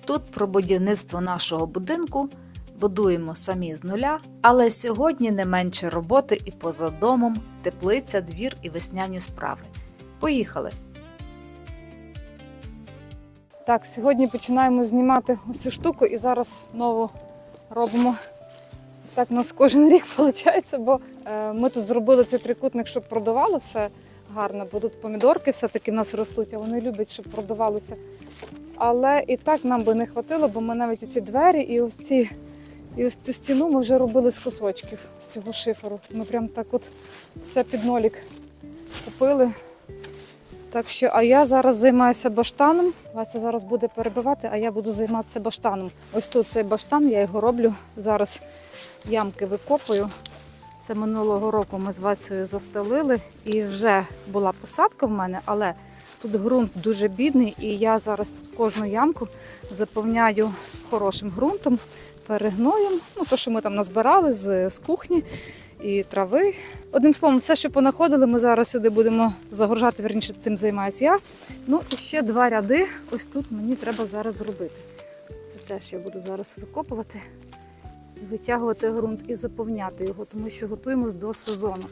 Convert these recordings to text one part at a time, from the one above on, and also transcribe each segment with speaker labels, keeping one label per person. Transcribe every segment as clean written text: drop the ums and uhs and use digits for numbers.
Speaker 1: Тут про будівництво нашого будинку, будуємо самі з нуля, але сьогодні не менше роботи і поза домом, теплиця, двір і весняні справи. Поїхали!
Speaker 2: Так, сьогодні починаємо знімати цю штуку і зараз знову робимо. Так у нас кожен рік виходить, бо ми тут зробили цей трикутник, щоб продавало все гарно, бо тут помідорки все-таки в нас ростуть, а вони люблять, щоб продавалося. Але і так нам би не хватило, бо ми навіть оці двері і ось цю стіну ми вже робили з кусочків, з цього шиферу. Ми прям так от все під нолік купили. Так що, а я зараз займаюся баштаном. Вася зараз буде перебивати, а я буду займатися баштаном. Ось тут цей баштан, я його роблю. Зараз ямки викопую. Це минулого року ми з Васею застелили і вже була посадка в мене, але тут ґрунт дуже бідний і я зараз кожну ямку заповняю хорошим ґрунтом, перегноєм. Ну, то, що ми там назбирали з кухні і трави. Одним словом, все, що понаходили, ми зараз сюди будемо загружати, верніше, тим займаюся я. Ну і ще 2 ряди ось тут мені треба зараз зробити. Це теж я буду зараз викопувати, витягувати ґрунт і заповняти його, тому що готуємось до сезону.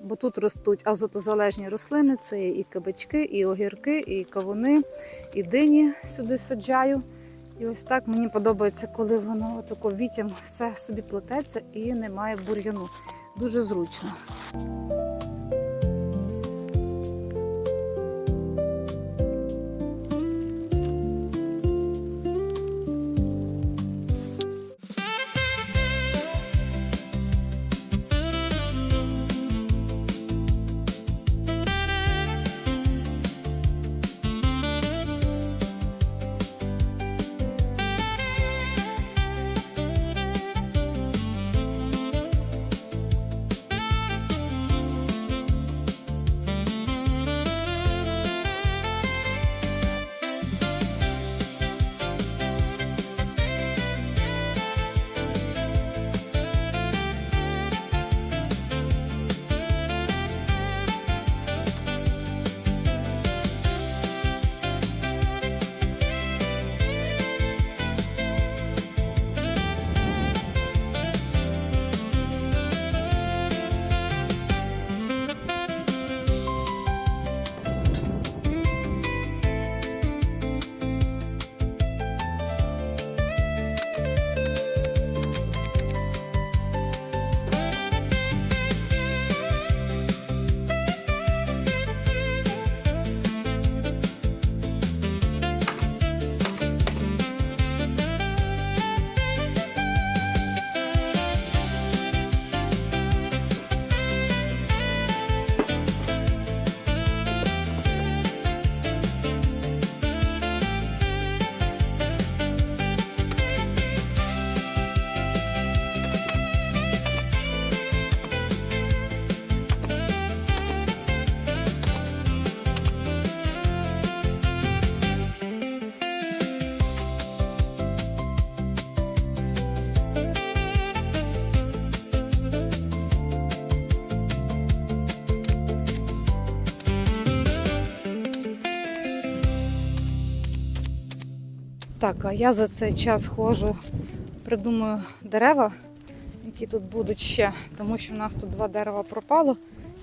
Speaker 2: Бо тут ростуть азотозалежні рослини, це і кабачки, і огірки, і кавуни, і дині сюди саджаю. І ось так мені подобається, коли воно отако вітям все собі плететься і немає бур'яну. Дуже зручно. Так, а я за цей час ходжу, придумаю дерева, які тут будуть ще, тому що в нас тут 2 дерева пропало.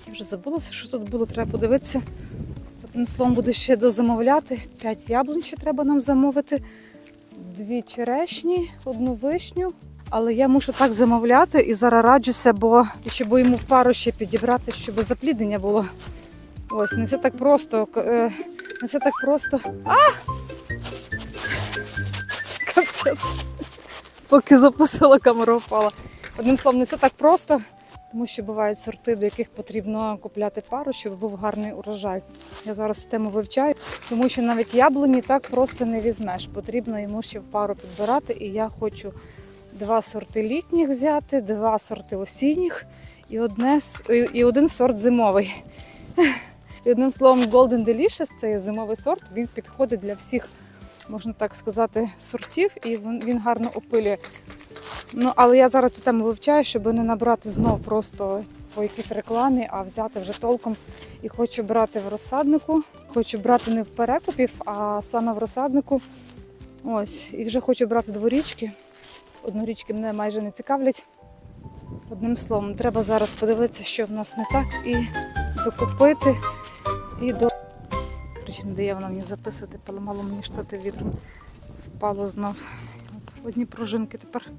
Speaker 2: Я вже забулася, що тут було, треба подивитися. Одним словом, буду ще дозамовляти. 5 яблунь ще треба нам замовити, 2 черешні, 1 вишню. Але я мушу так замовляти і зараз раджуся, бо щоб йому в пару ще підібрати, щоб запліднення було. Ось, не все так просто. Не все так просто. Капець. Поки запустила, камера впала. Одним словом, не все так просто, тому що бувають сорти, до яких потрібно купляти пару, щоб був гарний урожай. Я зараз цю тему вивчаю, тому що навіть яблуні так просто не візьмеш. Потрібно йому ще в пару підбирати, і я хочу 2 сорти літніх взяти, 2 сорти осінніх і 1 сорт зимовий. І одним словом, Golden Delicious, це є зимовий сорт, він підходить для всіх, можна так сказати, сортів, і він гарно опилює. Ну, але я зараз цю тему вивчаю, щоб не набрати знов просто по якійсь рекламі, а взяти вже толком. І хочу брати в розсаднику, Хочу брати не в перекупів, а саме в розсаднику. Ось, і вже хочу брати дворічки. Однорічки мене майже не цікавлять. Одним словом, треба зараз подивитися, що в нас не так, і докупити, і до... Коротше, не дає вона мені записувати, поламало мені штати вітром. Впало знов. От одні пружинки тепер.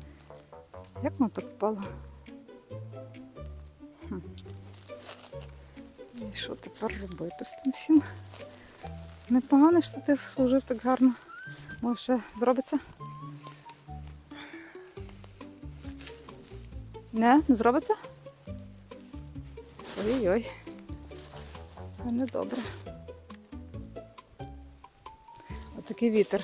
Speaker 2: Як воно так впало? І що тепер робити з тим всім? Непоганий штатив служив так гарно. Може ще зробиться? Не зробиться? Ой-ой. Це недобре. Отакий вітер.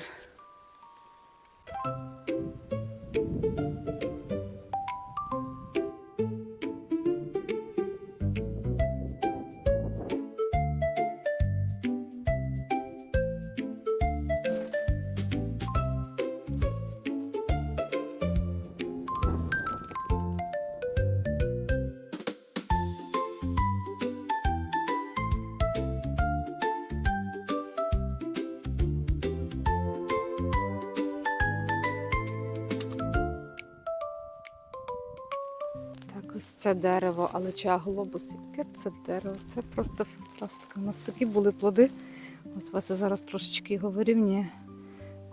Speaker 2: Так, ось це дерево, алеча глобус. Яке це дерево? Це просто фантастика. У нас такі були плоди. Ось Вася зараз трошечки його вирівнює.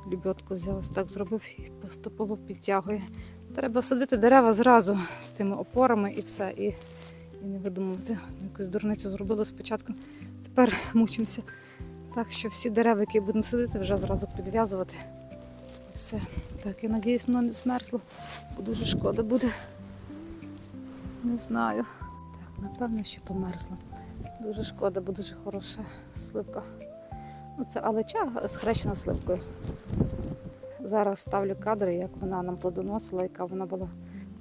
Speaker 2: Лебедку взяв, ось так зробив і поступово підтягує. Треба садити дерева зразу з тими опорами і все. І не видумувати. Якусь дурницю зробили спочатку. Тепер мучимося. Так що всі дерева, які будемо садити, вже зразу підв'язувати. І все. Так, я надіюсь, воно не змерзло, бо дуже шкода буде. Не знаю. Так, напевно, що померзло. Дуже шкода, бо дуже хороша сливка. Оце алеча схрещена сливкою. Зараз ставлю кадри, як вона нам плодоносила, яка вона була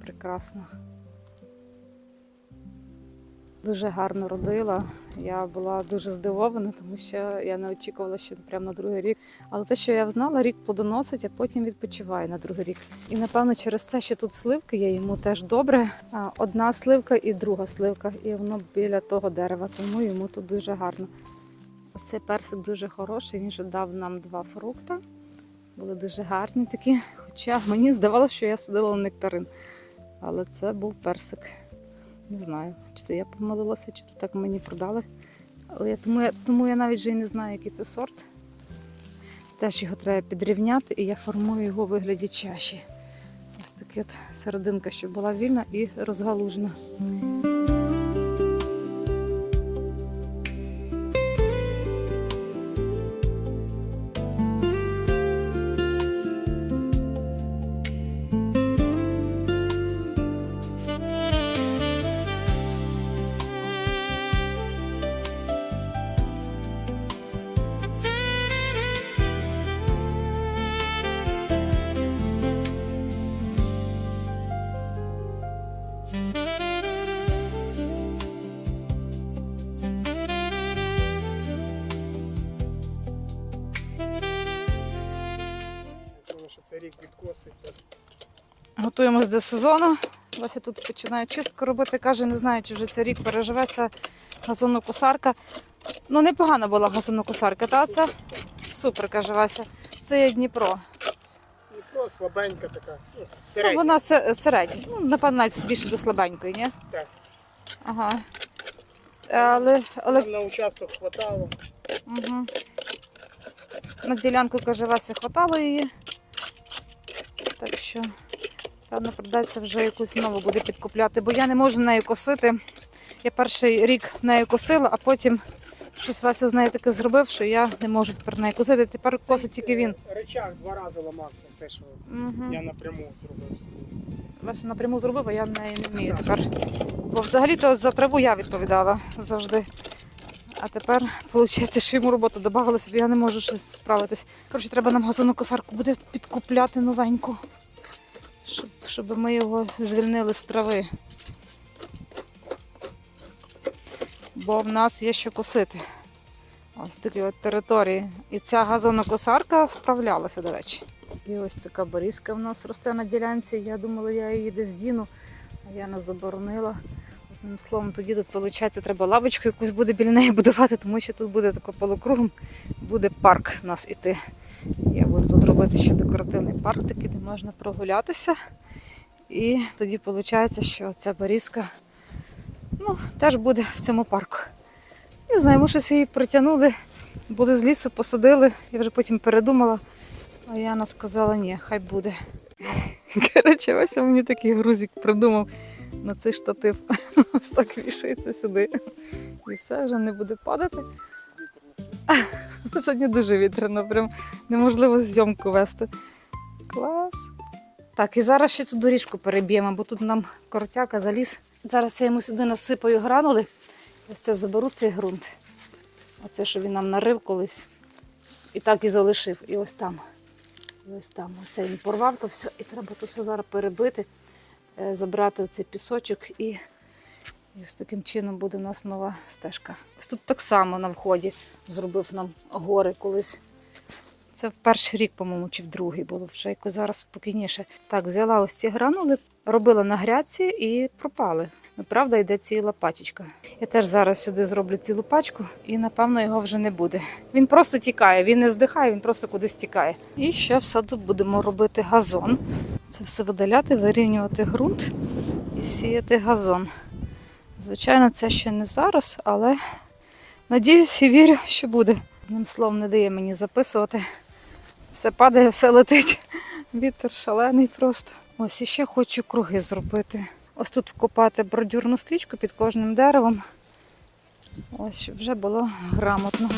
Speaker 2: прекрасна. Дуже гарно родила. Я була дуже здивована, тому що я не очікувала, що прямо на другий рік. Але те, що я знала, рік плодоносить, а потім відпочиває на другий рік. І напевно через це, що тут сливки є, йому теж добре. Одна сливка і друга сливка, і воно біля того дерева, тому йому тут дуже гарно. Ось цей персик дуже хороший, він вже дав нам 2 фрукта. Були дуже гарні такі, хоча мені здавалося, що я садила нектарин. Але це був персик. Не знаю, чи то я помилилася, чи то так мені продали. Але тому я навіть вже і не знаю, який це сорт. Теж його треба підрівняти, і я формую його у вигляді чаші. Ось така серединка, щоб була вільна і розгалужена.
Speaker 3: Це рік відкосить.
Speaker 2: Готуємось до сезону. Вася тут починає чистку робити. Каже, не знаю, чи вже цей рік переживеться газонокосарка. Ну, непогана була газонокосарка, та це супер, каже Вася. Це є Дніпро.
Speaker 3: Дніпро слабенька така,
Speaker 2: Ну,
Speaker 3: середня.
Speaker 2: вона середня. Ну, напевно, навіть більше до слабенької, ні?
Speaker 3: Так.
Speaker 2: Ага. Але...
Speaker 3: Нам на участок хватало.
Speaker 2: Угу. На ділянку, каже, Вася, хватало її. Так що, певно, придеться вже якусь нову буде підкупляти, бо я не можу нею косити. Я перший рік нею косила, а потім щось Вася з нею таке зробив, що я не можу тепер нею косити. Тепер косить тільки він.
Speaker 3: Речах 2 рази ламався, те, що я напряму зробив собі.
Speaker 2: Вася напряму зробив, а я нею не вмію тепер. Бо взагалі-то за траву я відповідала завжди. А тепер виходить, що йому роботу додавали собі, я не можу щось справитись. Коротше, треба нам газонокосарку буде підкупляти новеньку, щоб ми його звільнили з трави. Бо в нас є що косити. Ось такі от території. І ця газонокосарка справлялася, до речі. І ось така борізка в нас росте на ділянці. Я думала, я її десь діну, а я не заборонила. Одним словом, тоді тут, виходить, треба лавочку якусь буде біля неї будувати, тому що тут буде тако полукругом, буде парк у нас іти. Я буду тут робити ще декоративний парк, такий, де можна прогулятися. І тоді виходить, що ця берізка теж буде в цьому парку. Не знаю, ми щось її притягнули, були з лісу, посадили, я вже потім передумала, а Яна сказала, ні, хай буде. Коротше, ось мені такий грузик придумав на цей штатив. Ось так вішається сюди. І все, вже не буде падати. Сьогодні дуже вітряно, прям неможливо зйомку вести. Клас! Так, і зараз ще цю доріжку переб'ємо, бо тут нам коротяка заліз. Зараз я йому сюди насипаю гранули. Ось це заберу цей ґрунт. Оце, що він нам нарив колись. І так і залишив. І ось там. І ось там. Оце він порвав то все. І треба то все зараз перебити, забрати оцей пісочок. І ось таким чином буде у нас нова стежка. Ось тут так само на вході зробив нам гори колись. Це в перший рік, по-моєму, чи в другий було, вже якось зараз спокійніше. Так, взяла ось ці гранули, робила на грядці і пропали. Ну, правда, йде ціла пачечка. Я теж зараз сюди зроблю цілу пачку і, напевно, його вже не буде. Він просто тікає, він не здихає, він просто кудись тікає. І ще в саду будемо робити газон. Це все видаляти, вирівнювати ґрунт і сіяти газон. Звичайно, це ще не зараз, але надіюсь і вірю, що буде. Одним словом, не дає мені записувати. Все падає, все летить. Вітер шалений просто. Ось іще хочу круги зробити. Ось тут вкопати бордюрну стрічку під кожним деревом. Ось, щоб вже було грамотно.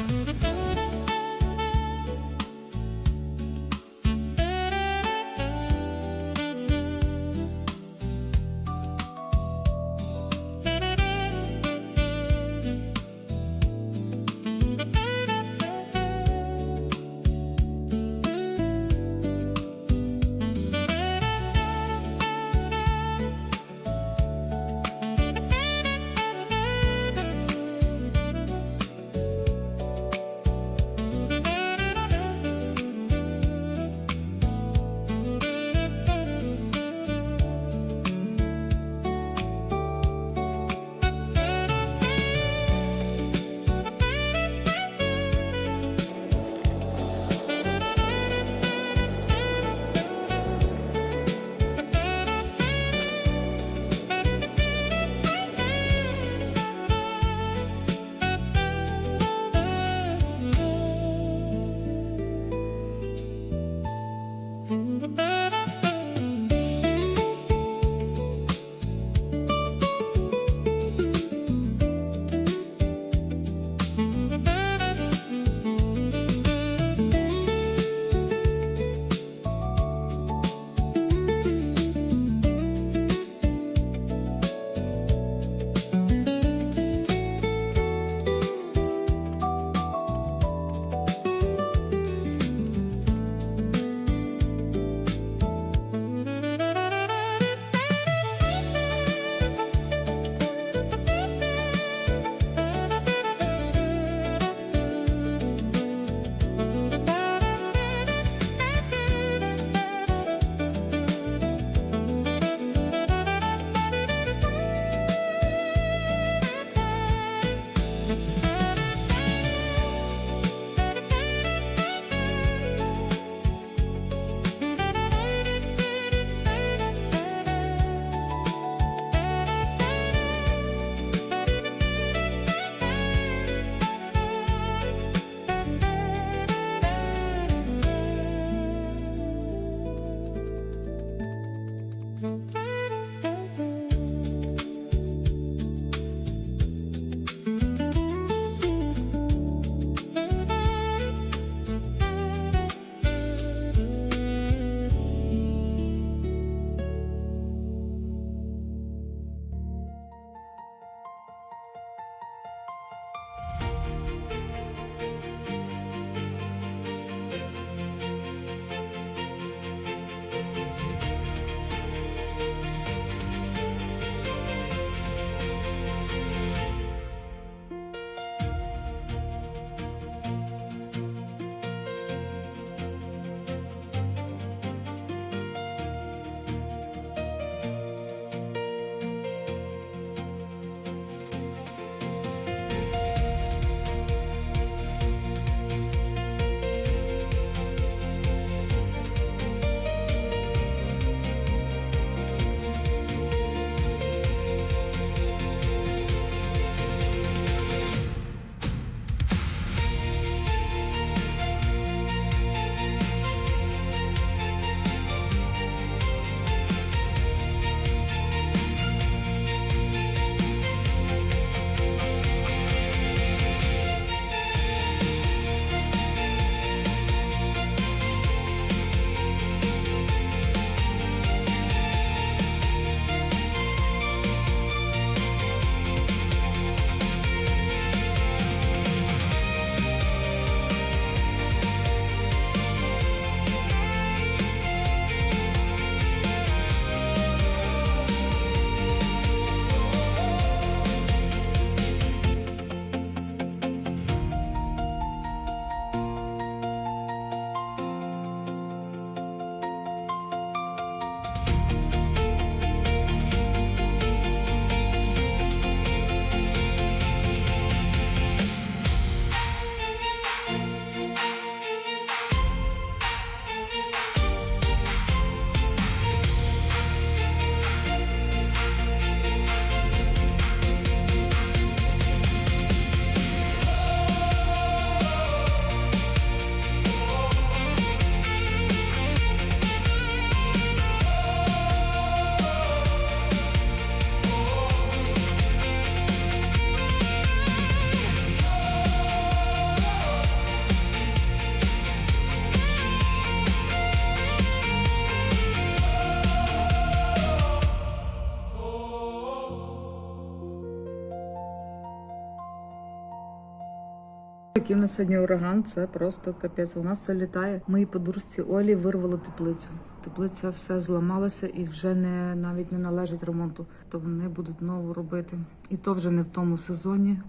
Speaker 1: Який в нас сьогодні ураган, це просто капець. У нас все літає. Моїй подружці Олі вирвало теплицю. Теплиця все зламалася і вже навіть не належить ремонту. То вони будуть нову робити. І то вже не в тому сезоні.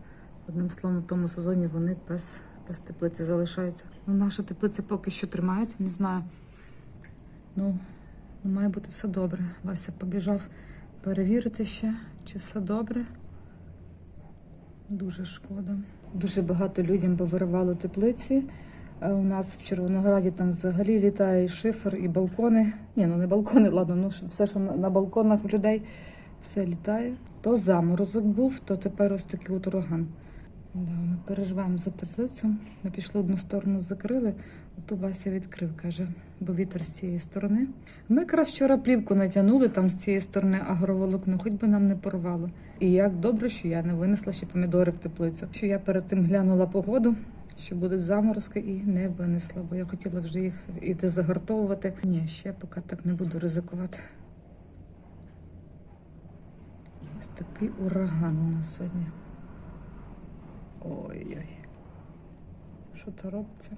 Speaker 1: Одним словом, в тому сезоні вони без теплиці залишаються. Ну, наша теплиця поки що тримається, не знаю. Ну, має бути все добре. Вася побіжав перевірити ще, чи все добре. Дуже шкода. Дуже багато людям повиривало теплиці. У нас в Червонограді там взагалі літає і шифер, і балкони. Ні, ну не балкони, ладно, ну все, що на балконах людей, все літає. То заморозок був, то тепер ось такий от ураган. Да, ми переживаємо за теплицю. Ми пішли одну сторону, закрили, оту Вася відкрив, каже, бо вітер з цієї сторони. Ми якраз вчора плівку натягнули там з цієї сторони агроволокно, хоч би нам не порвало. І як добре, що я не винесла ще помідори в теплицю. Що я перед тим глянула погоду, що будуть заморозки, і не винесла, бо я хотіла вже їх іти загартовувати. Ні, ще поки так не буду ризикувати. Ось такий ураган у нас сьогодні. Ой-ой. Що то робиться?